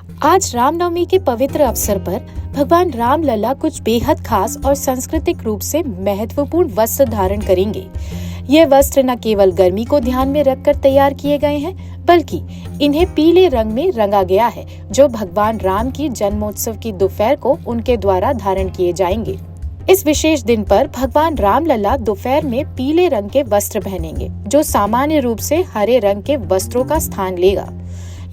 आज रामनवमी के पवित्र अवसर पर भगवान राम लला कुछ बेहद खास और सांस्कृतिक रूप से महत्वपूर्ण वस्त्र धारण करेंगे। ये वस्त्र न केवल गर्मी को ध्यान में रखकर तैयार किए गए हैं, बल्कि इन्हें पीले रंग में रंगा गया है, जो भगवान राम की जन्मोत्सव की दोपहर को उनके द्वारा धारण किए जाएंगे। इस विशेष दिन पर भगवान राम लला दोपहर में पीले रंग के वस्त्र पहनेंगे, जो सामान्य रूप से हरे रंग के वस्त्रों का स्थान लेगा।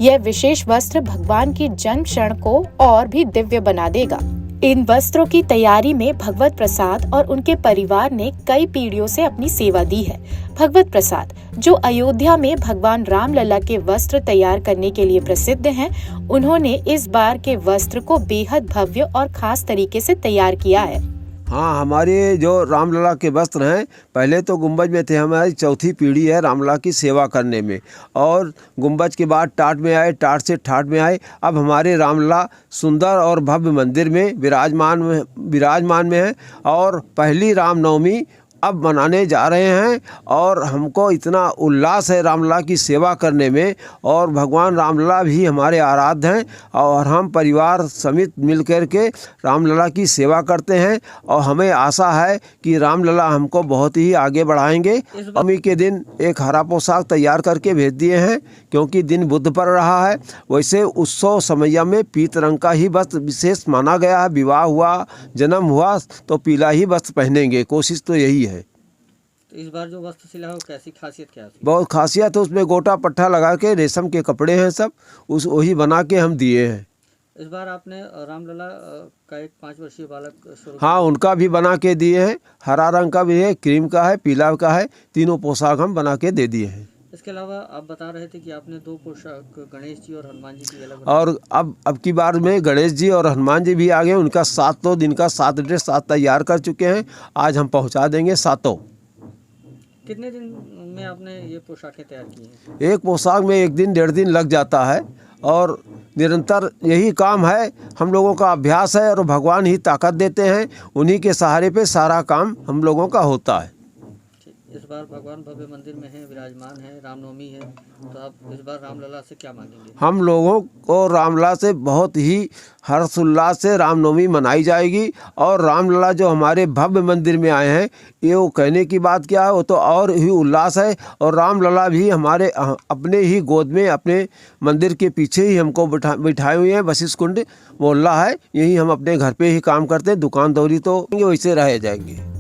यह विशेष वस्त्र भगवान की जन्म क्षण को और भी दिव्य बना देगा। इन वस्त्रों की तैयारी में भगवत प्रसाद और उनके परिवार ने कई पीढ़ियों से अपनी सेवा दी है। भगवत प्रसाद, जो अयोध्या में भगवान राम लला के वस्त्र तैयार करने के लिए प्रसिद्ध हैं, उन्होंने इस बार के वस्त्र को बेहद भव्य और खास तरीके से तैयार किया है। हाँ, हमारे जो रामलला के वस्त्र हैं, पहले तो गुंबज में थे। हमारी चौथी पीढ़ी है रामलला की सेवा करने में, और गुंबज के बाद टाट में आए, टाट से ठाट में आए। अब हमारे रामलला सुंदर और भव्य मंदिर में विराजमान में है, और पहली रामनवमी अब मनाने जा रहे हैं। और हमको इतना उल्लास है रामलला की सेवा करने में, और भगवान रामलला भी हमारे आराध्य हैं, और हम परिवार समेत मिलकर के रामलला की सेवा करते हैं। और हमें आशा है कि रामलला हमको बहुत ही आगे बढ़ाएंगे। नवमी के दिन एक हरा पोशाक तैयार करके भेज दिए हैं, क्योंकि दिन बुध पड़ रहा है। वैसे उत्सव समैया में पीत रंग का ही वस्त्र विशेष माना गया है। विवाह हुआ, जन्म हुआ तो पीला ही वस्त्र पहनेंगे, कोशिश तो यही है। तो इस बार जो वस्त्र सिला है वो कैसी खासियत क्या है? बहुत खासियत है, उसमें गोटा पट्टा लगा के रेशम के कपड़े हैं सब, वही बना के हम दिए हैं। इस बार आपने रामलला का एक 5 वर्षीय बालक शुरू हाँ, उनका भी बना के दिए हैं। हरा रंग का भी है, क्रीम का है, पीला का है, तीनों पोशाक हम बना के दे दिए हैं। इसके अलावा आप बता रहे थे कि आपने 2 पोशाक गणेश जी और हनुमान जी की अलग, और अब की बार में गणेश जी और हनुमान जी भी आ गए। उनका 7 दिन का 7 ड्रेस 7 तैयार कर चुके हैं। आज हम पहुंचा देंगे 7। कितने दिन में आपने ये पोशाकें तैयार की हैं? एक पोशाक में 1 दिन 1.5 दिन लग जाता है, और निरंतर यही काम है। हम लोगों का अभ्यास है, और भगवान ही ताकत देते हैं। उन्हीं के सहारे पे सारा काम हम लोगों का होता है। इस बार भगवान भव्य मंदिर में है, विराजमान है, रामनवमी है, तो आप इस बार रामलला से क्या मांगेंगे? हम लोगों को रामलला से बहुत ही हर्षोल्लास से रामनवमी मनाई जाएगी। और रामलला जो हमारे भव्य मंदिर में आए हैं, ये वो कहने की बात क्या है, वो तो और ही उल्लास है। और रामलला भी हमारे अपने ही गोद में, अपने मंदिर के पीछे ही हमको बिठाए हुए हैं। वशिष्ठ कुंड मोहल्ला है, यही हम अपने घर पे ही काम करते हैं। दुकान दौरी तो वैसे रह जाएंगे।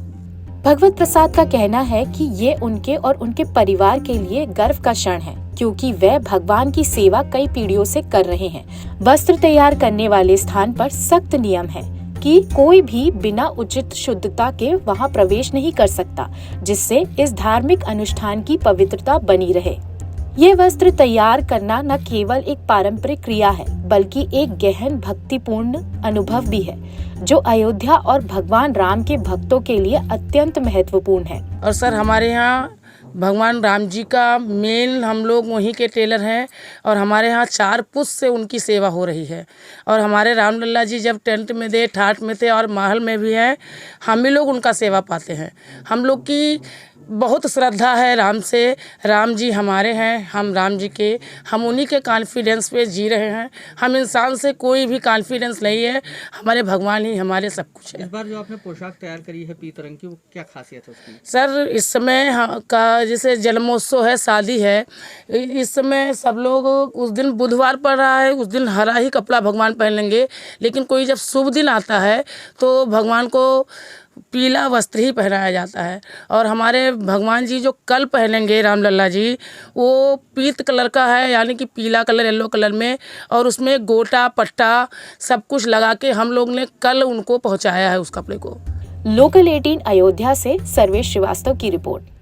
भगवत प्रसाद का कहना है कि ये उनके और उनके परिवार के लिए गर्व का क्षण है, क्योंकि वे भगवान की सेवा कई पीढ़ियों से कर रहे हैं। वस्त्र तैयार करने वाले स्थान पर सख्त नियम है कि कोई भी बिना उचित शुद्धता के वहां प्रवेश नहीं कर सकता, जिससे इस धार्मिक अनुष्ठान की पवित्रता बनी रहे। ये वस्त्र तैयार करना न केवल एक पारंपरिक क्रिया है, बल्कि एक गहन भक्तिपूर्ण अनुभव भी है, जो अयोध्या और भगवान राम के भक्तों के लिए अत्यंत महत्वपूर्ण है। और सर, हमारे यहाँ भगवान राम जी का मेन हम लोग वहीं के टेलर हैं, और हमारे यहाँ 4 पुष्प से उनकी सेवा हो रही है। और हमारे रामलला जी जब टेंट में थे, ठाठ में थे, और महल में भी हैं, हम ही लोग उनका सेवा पाते हैं। हम लोग की बहुत श्रद्धा है राम से। राम जी हमारे हैं, हम राम जी के, हम उन्हीं के कॉन्फिडेंस पे जी रहे हैं। हम इंसान से कोई भी कॉन्फिडेंस नहीं है, हमारे भगवान ही हमारे सब कुछ है। इस बार जो आपने पोशाक तैयार करी है पीत रंग की, वो क्या खासियत है उसकी? सर, इस समय का जैसे जन्मोत्सव है, शादी है, इस समय सब लोग उस दिन बुधवार पड़ रहा है, उस दिन हरा ही कपड़ा भगवान पहन लेंगे। लेकिन कोई जब शुभ दिन आता है तो भगवान को पीला वस्त्र ही पहनाया जाता है। और हमारे भगवान जी जो कल पहनेंगे रामलला जी, वो पीत कलर का है, यानी कि पीला कलर, येलो कलर में, और उसमें गोटा पट्टा सब कुछ लगा के हम लोग ने कल उनको पहुंचाया है उस कपड़े को। लोकल 18 अयोध्या से सर्वेश श्रीवास्तव की रिपोर्ट।